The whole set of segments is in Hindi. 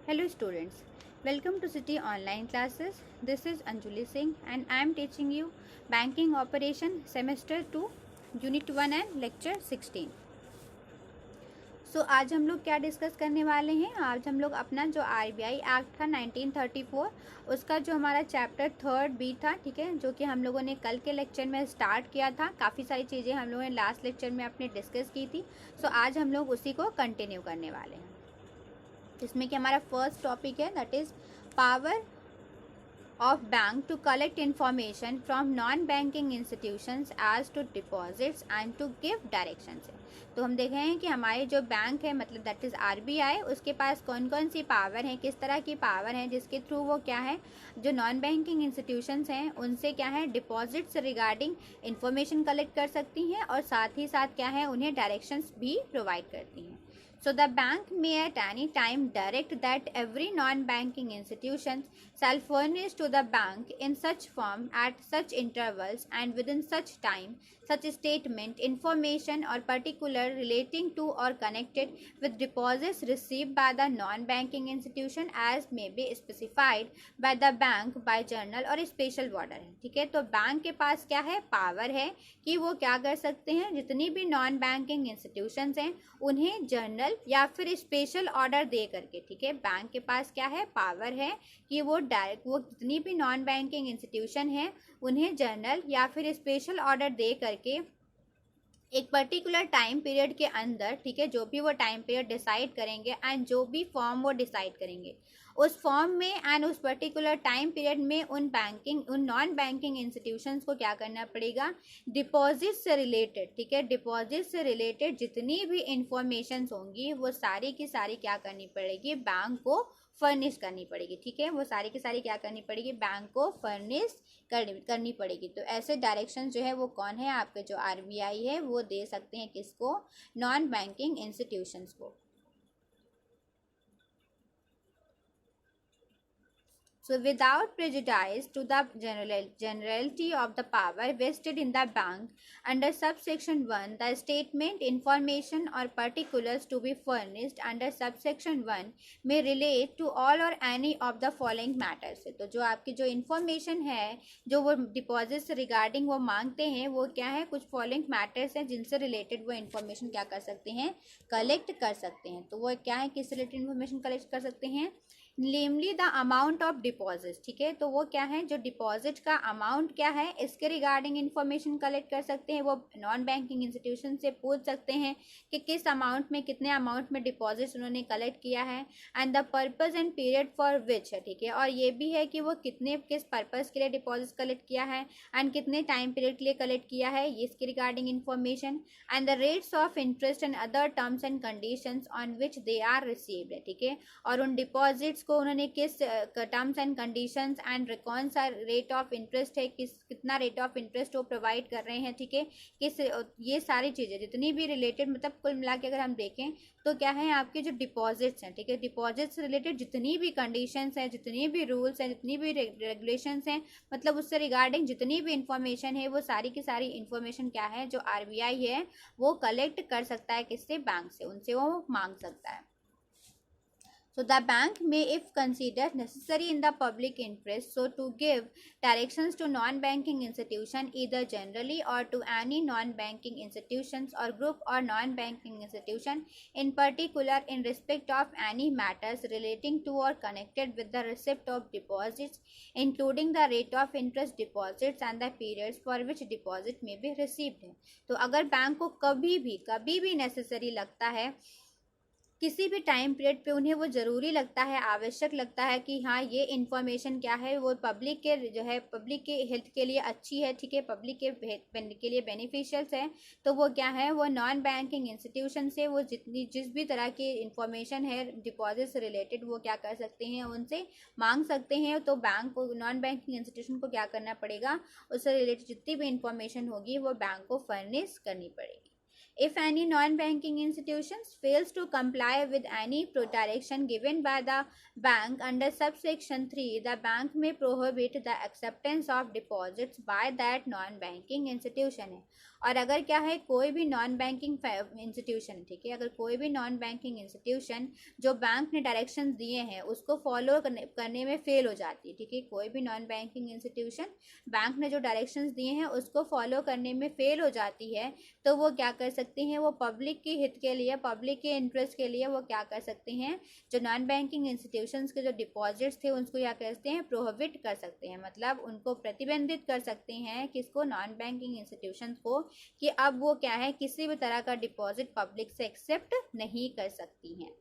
Hello students, welcome to City Online Classes. This is Anjuli Singh and I am teaching you Banking Operation Semester 2 Unit 1 and Lecture 16. आज हम लोग क्या डिस्कस करने वाले हैं। आज हम लोग अपना जो आरबीआई एक्ट था 1934 उसका जो हमारा चैप्टर 3 बी था, ठीक है, जो कि हम लोगों ने कल के लेक्चर में स्टार्ट किया था। काफ़ी सारी चीज़ें हम लोगों ने लास्ट लेक्चर में अपने डिस्कस की थी। आज हम लोग उसी को कंटिन्यू करने वाले हैं, जिसमें कि हमारा फर्स्ट टॉपिक है that is power of bank to collect information from non-banking institutions as to deposits and to give directions है। तो हम देख रहे हैं कि हमारे जो बैंक है, मतलब दैट इज़ आरबीआई, उसके पास कौन कौन सी पावर है, किस तरह की पावर है, जिसके थ्रू वो क्या है, जो नॉन बैंकिंग इंस्टीट्यूशंस हैं उनसे क्या है डिपॉजिट्स रिगार्डिंग इंफॉर्मेशन कलेक्ट कर सकती हैं और साथ ही साथ क्या है उन्हें डायरेक्शंस भी प्रोवाइड करती हैं। So the bank may at any time direct that every non-banking institution shall furnish to the bank in such form at such intervals and within such time such statement information or particular relating to or connected with deposits received by the non-banking institution as may be specified by the bank by journal और special order है। ठीक है, तो बैंक के पास क्या है, पावर है कि वो क्या कर सकते हैं, जितनी भी नॉन बैंकिंग इंस्टीट्यूशंस हैं उन्हें जर्नल या फिर स्पेशल ऑर्डर दे करके, ठीक है, बैंक के पास क्या है, पावर है कि वो डायरेक्ट वो जितनी भी नॉन बैंकिंग इंस्टीट्यूशन है उन्हें जर्नल या फिर स्पेशल ऑर्डर दे करके एक पर्टिकुलर टाइम पीरियड के अंदर, ठीक है, जो भी वो टाइम पीरियड डिसाइड करेंगे एंड जो भी फॉर्म वो डिसाइड करेंगे उस फॉर्म में एंड उस पर्टिकुलर टाइम पीरियड में उन नॉन बैंकिंग इंस्टीट्यूशंस को क्या करना पड़ेगा, डिपॉजिट से रिलेटेड, ठीक है, डिपॉजिट से रिलेटेड जितनी भी इंफॉर्मेशन होंगी वो सारी की सारी क्या करनी पड़ेगी, बैंक को फर्निश करनी पड़ेगी। ठीक है, वो सारी की सारी क्या करनी पड़ेगी, बैंक को फर्निश करनी पड़ेगी। तो ऐसे डायरेक्शन जो है वो कौन है, आपके जो आरबीआई है वो दे सकते हैं, किसको, नॉन बैंकिंग इंस्टीट्यूशंस को। So without prejudice to the generality of the power vested in the bank under subsection 1, the statement, information or particulars to be furnished under subsection 1 may relate to all or any of the following matters। तो जो आपकी जो information है जो वो डिपॉजिट से रिगार्डिंग वो मांगते हैं वो क्या है, कुछ फॉलोइंग मैटर्स हैं जिनसे रिलेटेड वो इन्फॉर्मेशन क्या कर सकते हैं, कलेक्ट कर सकते हैं। तो वो क्या है, किस रिलेटेड इन्फॉर्मेशन कलेक्ट कर सकते हैं, namely the amount of deposit. ठीक है, तो वो क्या है, जो डिपॉजिट का अमाउंट क्या है इसके रिगार्डिंग इन्फॉर्मेशन कलेक्ट कर सकते हैं। वो नॉन बैंकिंग इंस्टीट्यूशन से पूछ सकते हैं कि किस अमाउंट में, कितने अमाउंट में डिपॉजिट उन्होंने कलेक्ट किया है and the purpose and period for which है। ठीक है, और ये भी है कि वो किस पर्पज़ के लिए डिपॉजिट कलेक्ट किया है एंड कितने टाइम पीरियड के लिए कलेक्ट किया है, इसके regarding information and the rates of interest and other terms and conditions on which they are received है। ठीक है, और उन डिपॉजिट्स को उन्होंने किस टर्म्स एंड कंडीशंस एंड कौन सा रेट ऑफ इंटरेस्ट है, कितना रेट ऑफ इंटरेस्ट वो प्रोवाइड कर रहे हैं। ठीक है, किस ये सारी चीज़ें जितनी भी रिलेटेड, मतलब कुल मिला के अगर हम देखें तो क्या है, आपके जो डिपॉजिट्स हैं, ठीक है, डिपॉजिट से रिलेटेड जितनी भी कंडीशंस हैं, जितनी भी रूल्स हैं, जितनी भी रेगुलेशंस हैं, मतलब उससे रिगार्डिंग जितनी भी इंफॉर्मेशन है वो सारी की सारी इंफॉर्मेशन क्या है, जो आरबीआई है वो कलेक्ट कर सकता है, किससे, बैंक से, उनसे वो मांग सकता है। So the bank may, if considered necessary in the public interest, so to give directions to non-banking institution either generally or to any non-banking institutions or group or non-banking institution in particular in respect of any matters relating to or connected with the receipt of deposits, including the rate of interest deposits and the periods for which deposit may be received है। तो अगर बैंक को कभी भी नेसेसरी लगता है, किसी भी टाइम पीरियड पे उन्हें वो ज़रूरी लगता है, आवश्यक लगता है कि हाँ ये इन्फॉर्मेशन क्या है वो पब्लिक के जो है, पब्लिक के हेल्थ के लिए अच्छी है, ठीक है, पब्लिक के लिए बेनिफिशियल्स है, तो वो क्या है, वो नॉन बैंकिंग इंस्टीट्यूशन से वो जिस भी तरह की इन्फॉर्मेशन है डिपॉजिट से रिलेटेड वो क्या कर सकते हैं, उनसे मांग सकते हैं। तो बैंक को, नॉन बैंकिंग इंस्टीट्यूशन को क्या करना पड़ेगा, उससे रिलेटेड जितनी भी इंफॉर्मेशन होगी वो बैंक को फर्निश करनी पड़ेगी। If any non-banking institutions fails to comply with any direction given by the bank under subsection 3, the bank may prohibit the acceptance of deposits by that non-banking institution है। और अगर क्या है कोई भी नॉन बैंकिंग इंस्टीट्यूशन, ठीक है, अगर कोई भी नॉन बैंकिंग इंस्टीट्यूशन जो बैंक ने डायरेक्शन दिए हैं उसको फॉलो करने में फेल हो जाती है, ठीक है, कोई भी नॉन बैंकिंग इंस्टीट्यूशन बैंक ने जो डायरेक्शंस दिए हैं उसको फॉलो करने में फेल हो जाती है, तो वो क्या कर सकती हैं, वो पब्लिक के हित के लिए, पब्लिक के इंटरेस्ट के लिए वो क्या कर सकते हैं, जो नॉन बैंकिंग इंस्टीट्यूशंस के जो डिपॉजिट्स थे उनको क्या करते हैं, प्रोहिबिट कर सकते हैं, मतलब उनको प्रतिबंधित कर सकते हैं, किसको, नॉन बैंकिंग इंस्टीट्यूशंस को, कि अब वो क्या है किसी भी तरह का डिपॉजिट पब्लिक से एक्सेप्ट नहीं कर सकती हैं।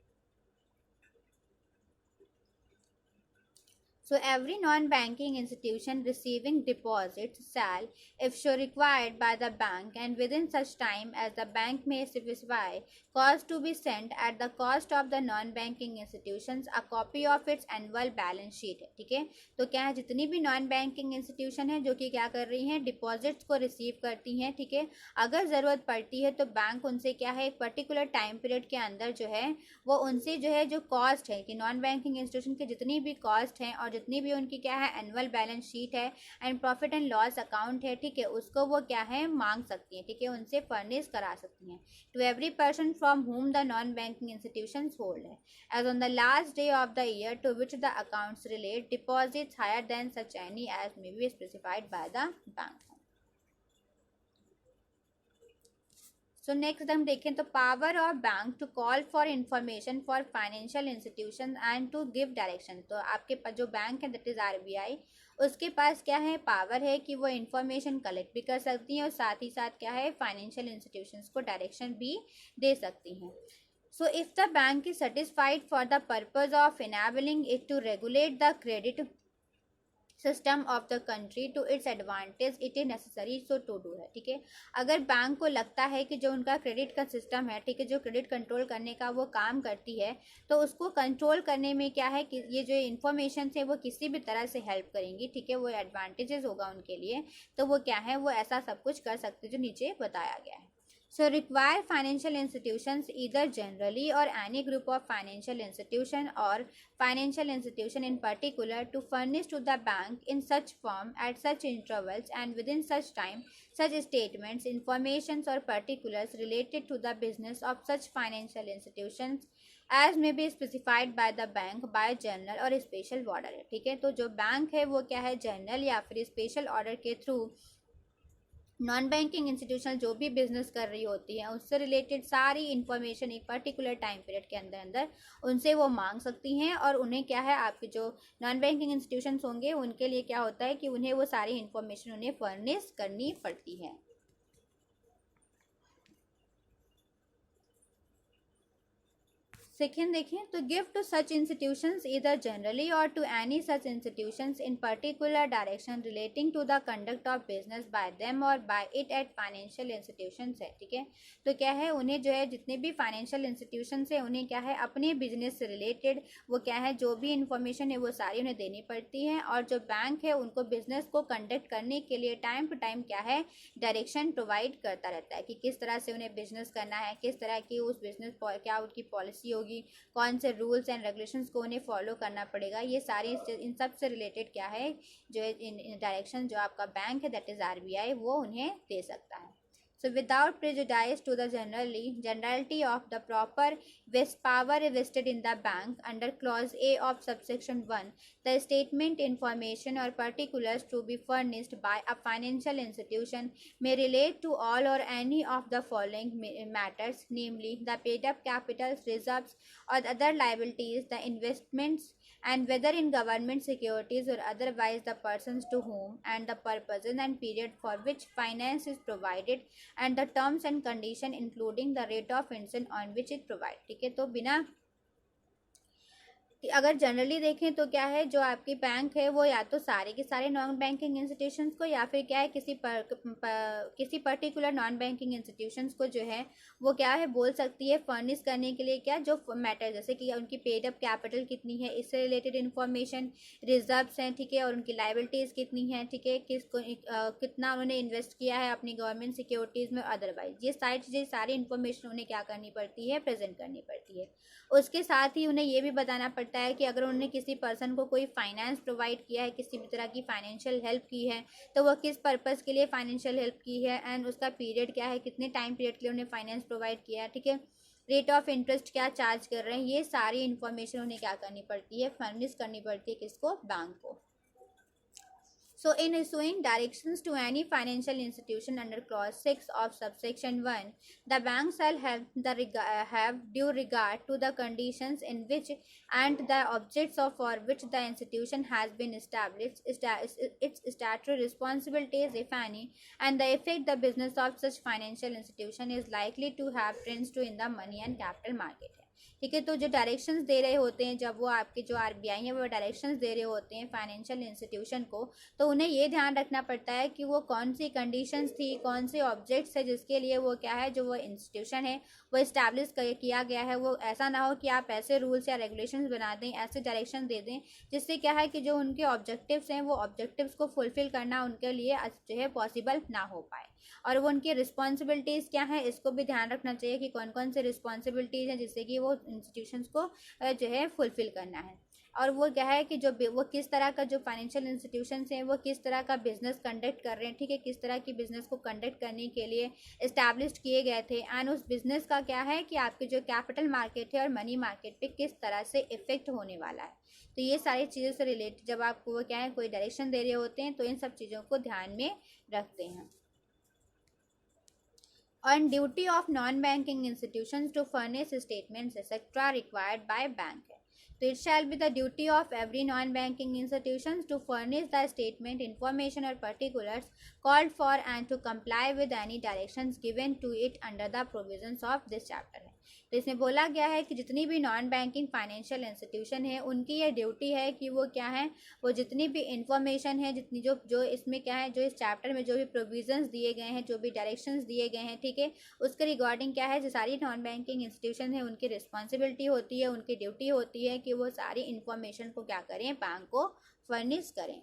So every non-banking institution receiving deposits shall, if so required by the bank and within such time as the bank may specify, cause to be sent at the cost of the non-banking institutions a copy of its annual balance sheet। ठीक है, तो क्या है, जितनी भी नॉन बैंकिंग इंस्टीट्यूशन है जो कि क्या कर रही हैं, डिपॉजिट्स को रिसीव करती हैं, ठीक है, अगर ज़रूरत पड़ती है तो बैंक उनसे क्या है, एक पर्टिकुलर टाइम पीरियड के अंदर जो है वो उनसे जो है जो कॉस्ट है कि नॉन बैंकिंग इंस्टीट्यूशन की जितनी भी कॉस्ट हैं और जितनी भी उनकी क्या है एनुअल बैलेंस शीट है and profit and loss account है, ठीक है, उसको वो क्या है मांग सकती हैं, ठीक है, उनसे फर्निश करा सकती हैं to every person from whom the non banking institution hold है as on the last day of the year to which the accounts relate deposits higher than such any as may be specified by the bank. So next हम देखें तो power of bank to call for information for financial institution and to give direction. तो आपके पास जो बैंक है दैट इज आरबीआई, उसके पास क्या है, पावर है कि वो इन्फॉर्मेशन कलेक्ट भी कर सकती हैं और साथ ही साथ क्या है फाइनेंशियल इंस्टीट्यूशंस को डायरेक्शन भी दे सकती हैं। So if the bank is satisfied for the purpose of enabling it to regulate the credit system of the country to its advantage it is necessary so to do है, ठीक है, अगर बैंक को लगता है कि जो उनका क्रेडिट का सिस्टम है, ठीक है, जो क्रेडिट कंट्रोल करने का वो काम करती है, तो उसको कंट्रोल करने में क्या है कि ये जो इन्फॉर्मेशन है वो किसी भी तरह से हेल्प करेंगी, ठीक है, वो एडवांटेजेस होगा उनके लिए, तो वो क्या है वो ऐसा सब कुछ कर सकते जो नीचे बताया गया है। So require financial institutions either generally or any group of financial institution or financial institution in particular to furnish to the bank in such form at such intervals and within such time such statements, informations or particulars related to the business of such financial institutions as may be specified by the bank by general or special order है, ठीक है, तो जो बैंक है वो क्या है जनरल या फिर स्पेशल ऑर्डर के थ्रू नॉन बैंकिंग इंस्टीट्यूशन जो भी बिजनेस कर रही होती है उससे रिलेटेड सारी इन्फॉर्मेशन एक पर्टिकुलर टाइम पीरियड के अंदर अंदर उनसे वो मांग सकती हैं, और उन्हें क्या है आपके जो नॉन बैंकिंग इंस्टीट्यूशंस होंगे उनके लिए क्या होता है कि उन्हें वो सारी इन्फॉर्मेशन उन्हें फर्निश करनी पड़ती है। सेकेंड देखें तो give to such institutions either generally or to any such institutions in particular direction relating to the conduct of business by them or by it at financial institutions है, ठीक है, तो क्या है उन्हें जो है जितने भी फाइनेंशियल इंस्टीट्यूशंस है उन्हें क्या है अपने बिजनेस से रिलेटेड वो क्या है जो भी इन्फॉर्मेशन है वो सारी उन्हें देनी पड़ती है, और जो बैंक है उनको बिजनेस को कंडक्ट करने के लिए टाइम टू टाइम क्या है डायरेक्शन प्रोवाइड करता रहता है कि किस तरह से उन्हें बिजनेस करना है, किस तरह की उस बिजनेस क्या उनकी पॉलिसी होगी, कौन से रूल्स एंड रेगुलेशंस को उन्हें फॉलो करना पड़ेगा, ये सारे इन सब से रिलेटेड क्या है जो इन डायरेक्शन जो आपका बैंक है दैट इज आरबीआई वो उन्हें दे सकता है। So without prejudice to the generality of the proper power vested in the bank under clause A of subsection 1, the statement, information or particulars to be furnished by a financial institution may relate to all or any of the following matters, namely the paid up capital, reserves or other liabilities, the investments, and whether in government securities or otherwise the persons to whom and the purposes and period for which finance is provided and the terms and condition including the rate of interest on which it provide, ठीक है, तो बिना अगर जनरली देखें तो क्या है जो आपकी बैंक है वो या तो सारे के सारे नॉन बैंकिंग इंस्टीट्यूशंस को या फिर क्या है किसी पर्टिकुलर नॉन बैंकिंग इंस्टीट्यूशंस को जो है वो क्या है बोल सकती है फर्निश करने के लिए क्या जो मैटर, जैसे कि उनकी पेड अप कैपिटल कितनी है इससे रिलेटेड इन्फॉर्मेशन, रिजर्व्स हैं, ठीक है, और उनकी लाइबिलिटीज़ कितनी है, ठीक है, कितना उन्होंने इन्वेस्ट किया है अपनी गवर्नमेंट सिक्योरिटीज़ में, अदरवाइज ये सारी चीज़ें सारी इन्फॉर्मेशन उन्हें क्या करनी पड़ती है प्रेजेंट करनी पड़ती है। उसके साथ ही उन्हें ये भी बताना पड़ता सकता है कि अगर उन्होंने किसी पर्सन को कोई फाइनेंस प्रोवाइड किया है, किसी भी तरह की फाइनेंशियल हेल्प की है, तो वो किस पर्पज़ के लिए फाइनेंशियल हेल्प की है एंड उसका पीरियड क्या है, कितने टाइम पीरियड के लिए उन्हें फाइनेंस प्रोवाइड किया है, ठीक है, रेट ऑफ इंटरेस्ट क्या चार्ज कर रहे हैं, ये सारी इन्फॉर्मेशन उन्हें क्या करनी पड़ती है, फर्निश करनी पड़ती है किसको, बैंक को. So, in issuing directions to any financial institution under clause 6 of subsection 1, the bank shall have due regard to the conditions in which and the objects of for which the institution has been established, its statutory responsibilities, if any, and the effect the business of such financial institution is likely to have trends to in the money and capital market. ठीक है, तो जो डायरेक्शंस दे रहे होते हैं, जब वो आपके जो आरबीआई है वो डायरेक्शंस दे रहे होते हैं फाइनेंशियल इंस्टीट्यूशन को, तो उन्हें ये ध्यान रखना पड़ता है कि वो कौन सी कंडीशंस थी, कौन से ऑब्जेक्ट्स है जिसके लिए वो क्या है, जो वो इंस्टीट्यूशन है वो इस्टेब्लिश किया गया है. वो ऐसा ना हो कि आप ऐसे रूल्स या रेगुलेशंस बना दें, ऐसे डायरेक्शन दे दें जिससे क्या है कि जो उनके ऑब्जेक्टिव्स हैं वो ऑब्जेक्टिव्स को फुलफिल करना उनके लिए जो है पॉसिबल ना हो पाए. और वो उनकी रिस्पॉन्सिबिलिटीज़ क्या है, इसको भी ध्यान रखना चाहिए कि कौन कौन से रिस्पॉन्सिबिलिटीज़ हैं जिससे कि वो इंस्टीट्यूशंस को जो है फुलफिल करना है. और वो क्या है कि जो वो किस तरह का जो फाइनेंशियल इंस्टीट्यूशंस हैं वो किस तरह का बिजनेस कंडक्ट कर रहे हैं, ठीक है, किस तरह की बिजनेस को कंडक्ट करने के लिए इस्टेब्लिश किए गए थे, एंड उस बिजनेस का क्या है कि आपके जो कैपिटल मार्केट है और मनी मार्केट पे किस तरह से इफेक्ट होने वाला है. तो ये सारी चीज़ों से रिलेटेड जब आपको वो क्या है कोई डायरेक्शन दे रहे होते हैं तो इन सब चीज़ों को ध्यान में रखते हैं. On duty of non-banking institutions to furnish statements etc. required by bank. So it shall be the duty of every non-banking institutions to furnish the statement, information or particulars called for and to comply with any directions given to it under the provisions of this chapter. तो इसमें बोला गया है कि जितनी भी नॉन बैंकिंग फाइनेंशियल इंस्टीट्यूशन है उनकी ये ड्यूटी है कि वो क्या है, वो जितनी भी इंफॉर्मेशन है, जितनी जो जो इसमें क्या है, जो इस चैप्टर में जो भी प्रोविजंस दिए गए हैं, जो भी डायरेक्शंस दिए गए हैं, ठीक है, उसके रिगार्डिंग क्या है, जो सारी नॉन बैंकिंग इंस्टीट्यूशन है उनकी रिस्पॉन्सिबिलिटी होती है, उनकी ड्यूटी होती है कि वो सारी इंफॉर्मेशन को क्या करें, बैंक को फर्निश करें.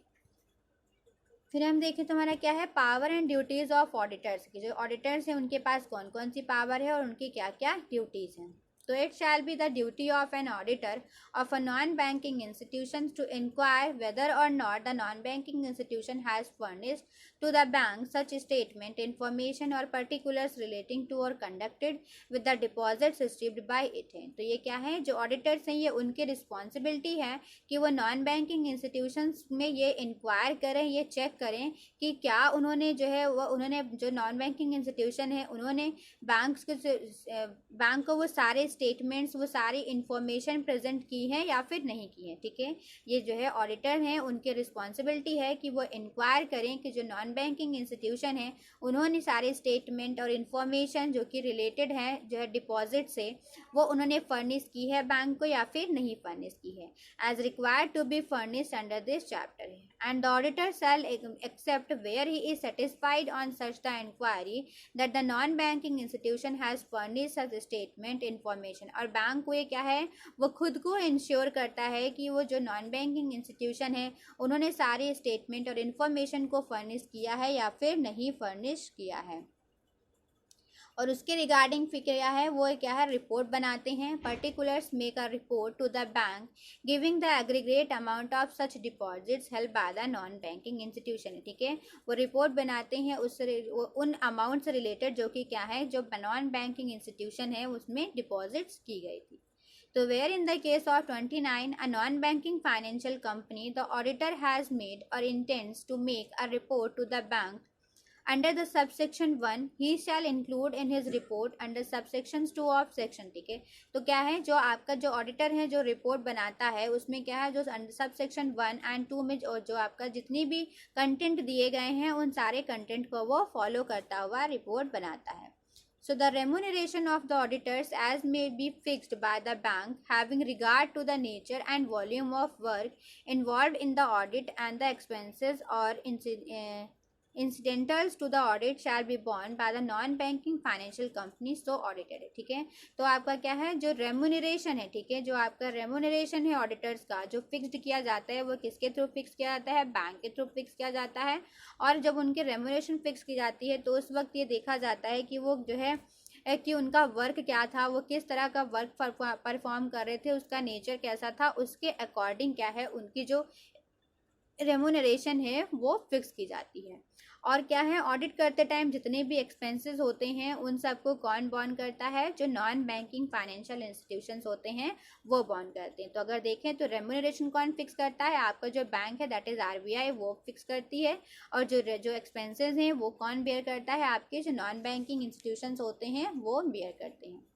फिर हम देखें तो हमारा क्या है, power and duties of auditors की. जो ऑडिटर्स हैं उनके पास कौन कौन सी पावर है और उनकी क्या क्या ड्यूटीज़ हैं. तो it shall be the duty of an auditor of a non banking institution to inquire whether or not the non banking institution has furnished to the bank such statement, information or particulars relating to or conducted with the deposits received by it है. तो ये क्या है, जो ऑडिटर्स हैं ये उनकी रिस्पॉन्सिबिलिटी है कि वो नॉन बैंकिंग इंस्टीट्यूशंस में ये इंक्वायर करें, ये चेक करें कि क्या उन्होंने जो है वो उन्होंने जो नॉन बैंकिंग इंस्टीट्यूशन है उन्होंने बैंक को वो सारे स्टेटमेंट्स, वो सारी इंफॉर्मेशन प्रेजेंट की है या फिर नहीं की है. ठीक है, ये जो है ऑडिटर हैं उनकी रिस्पॉन्सिबिलिटी है कि वो इंक्वायर करें कि जो नॉन बैंकिंग इंस्टीट्यूशन है उन्होंने सारे स्टेटमेंट और इन्फॉर्मेशन जो कि रिलेटेड है जो है डिपॉजिट से, वो उन्होंने फर्निश की है बैंक को या फिर नहीं फर्निश की है, as required to be furnish under this chapter. And the auditor shall except where he is satisfied on such the inquiry that the non banking institution has furnish such statement information. और बैंक को ये क्या है, वो खुद को इंश्योर करता है कि वो जो नॉन बैंकिंग इंस्टीट्यूशन है उन्होंने सारे स्टेटमेंट और इन्फॉर्मेशन को फर्निश किया है या फिर नहीं फर्निश किया है. और उसके रिगार्डिंग फिर क्या है, वो क्या है रिपोर्ट बनाते हैं. Particulars make a report to the bank giving the aggregate amount of such deposits held by the non banking institution. ठीक है, वो रिपोर्ट बनाते हैं उन अमाउंट से रिलेटेड जो कि क्या है, जो नॉन बैंकिंग इंस्टीट्यूशन है उसमें डिपॉजिट्स की गई थी. So where in the case of 29, a non-banking financial company, the auditor has made or intends to make a report to the bank under the subsection 1, he shall include in his report under subsections 2 of section. ठीक है, तो क्या है, जो आपका जो ऑडिटर है जो रिपोर्ट बनाता है उसमें क्या है, जो सबसेक्शन 1 एंड 2 में जो आपका जितनी भी कंटेंट दिए गए हैं उन सारे कंटेंट को वो फॉलो करता हुआ रिपोर्ट बनाता है. So the remuneration of the auditors as may be fixed by the bank having regard to the nature and volume of work involved in the audit and the expenses or incidentals to the audit shall be borne by the non-banking financial company so audited. ठीक है, तो आपका क्या है, जो रेमुनरेशन है, ठीक है, जो आपका रेमुनरेशन है ऑडिटर्स का जो फिक्स्ड किया जाता है वो किसके थ्रू फिक्स किया जाता है, बैंक के थ्रू फिक्स किया जाता है. और जब उनकी रेमुनरेशन फिक्स की जाती है तो उस वक्त ये देखा जाता है कि वो जो है कि उनका वर्क क्या था, वो किस तरह का वर्क परफॉर्म कर रहे थे, उसका नेचर कैसा था, उसके अकॉर्डिंग क्या है उनकी जो रेम्यूनरेशन है वो फिक्स की जाती है। और क्या है, ऑडिट करते टाइम जितने भी एक्सपेंसेस होते हैं उन सबको कौन बॉन्ड करता है, जो नॉन बैंकिंग फाइनेंशियल इंस्टीट्यूशंस होते हैं वो बॉन्ड करते हैं। तो अगर देखें तो रेम्यूनरेशन कौन फिक्स करता है, आपका जो बैंक है दैट इज आरबीआई वो फिक्स करती है। और जो एक्सपेंसेस हैं वो कौन बेयर करता है, आपके जो नॉन बैंकिंग इंस्टीट्यूशंस होते हैं वो बेयर करते हैं।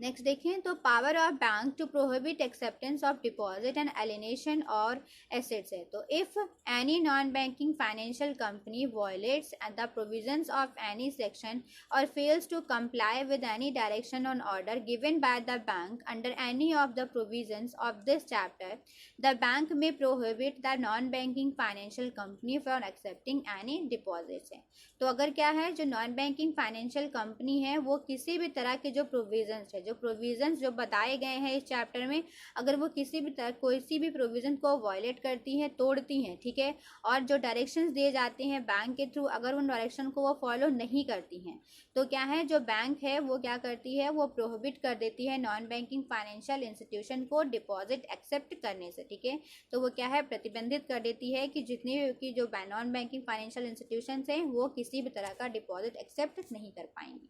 नेक्स्ट देखें तो power of bank to prohibit acceptance of deposit and alienation or assets है। तो if any non banking financial company violates the provisions of any section or fails to comply with any direction on order given by the bank under any of the provisions of this chapter, the bank may prohibit the non banking financial company for accepting any deposits है। तो अगर क्या है, जो नॉन बैंकिंग फाइनेंशियल कंपनी है वो किसी भी तरह के जो प्रोविजंस है, जो प्रोविजंस जो बताए गए हैं इस चैप्टर में, अगर वो किसी भी तरह कोई सी भी प्रोविजन को वायलेट करती हैं, तोड़ती हैं, ठीक है, और जो डायरेक्शंस दिए जाते हैं बैंक के थ्रू अगर उन डायरेक्शन को वो फॉलो नहीं करती हैं, तो क्या है, जो बैंक है वो क्या करती है, वो प्रोहिबिट कर देती है नॉन बैंकिंग फाइनेंशियल इंस्टीट्यूशन को डिपॉजिट एक्सेप्ट करने से, ठीक है। तो वो क्या है, प्रतिबंधित कर देती है कि जितनी की जो नॉन बैंकिंग फाइनेंशियल इंस्टीट्यूशन हैं वो किसी भी तरह का डिपॉजिट एक्सेप्ट नहीं कर पाएंगी।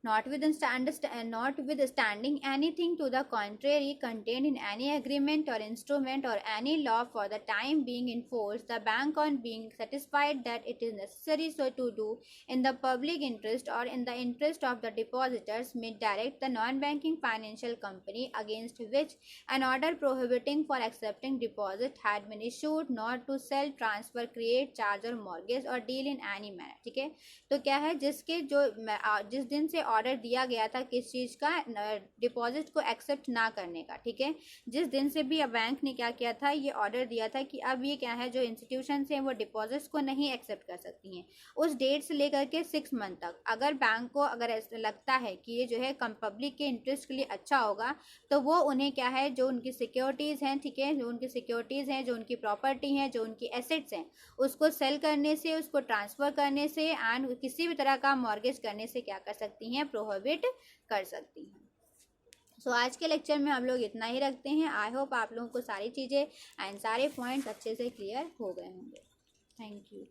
Notwithstanding anything to the contrary contained in any agreement or instrument or any law for the time being in force, the bank, on being satisfied that it is necessary so to do in the public interest or in the interest of the depositors, may direct the non-banking financial company against which an order prohibiting for accepting deposit had been issued not to sell, transfer, create, charge or mortgage or deal in any manner, ठीक है। तो क्या है, जिस दिन से ऑर्डर दिया गया था किस चीज़ का, डिपॉजिट को एक्सेप्ट ना करने का, ठीक है, जिस दिन से भी बैंक ने क्या किया था, ये ऑर्डर दिया था कि अब ये क्या है, जो इंस्टीट्यूशंस हैं वो डिपॉजिट्स को नहीं एक्सेप्ट कर सकती हैं, उस डेट से लेकर के 6 मंथ तक अगर बैंक को अगर ऐसा लगता है कि ये जो है पब्लिक के इंटरेस्ट के लिए अच्छा होगा, तो वो उन्हें क्या है, जो उनकी सिक्योरिटीज़ हैं, ठीक है, जो उनकी सिक्योरिटीज़ हैं, जो उनकी प्रॉपर्टी हैं, जो उनकी एसेट्स हैं, उसको सेल करने से, उसको ट्रांसफ़र करने से एंड किसी भी तरह का मॉर्गेज करने से क्या कर सकती हैं, प्रोहिबिट कर सकती हैं। सो आज के लेक्चर में हम लोग इतना ही रखते हैं। आई होप आप लोगों को सारी चीज़ें एंड सारे पॉइंट्स अच्छे से क्लियर हो गए होंगे। Thank you.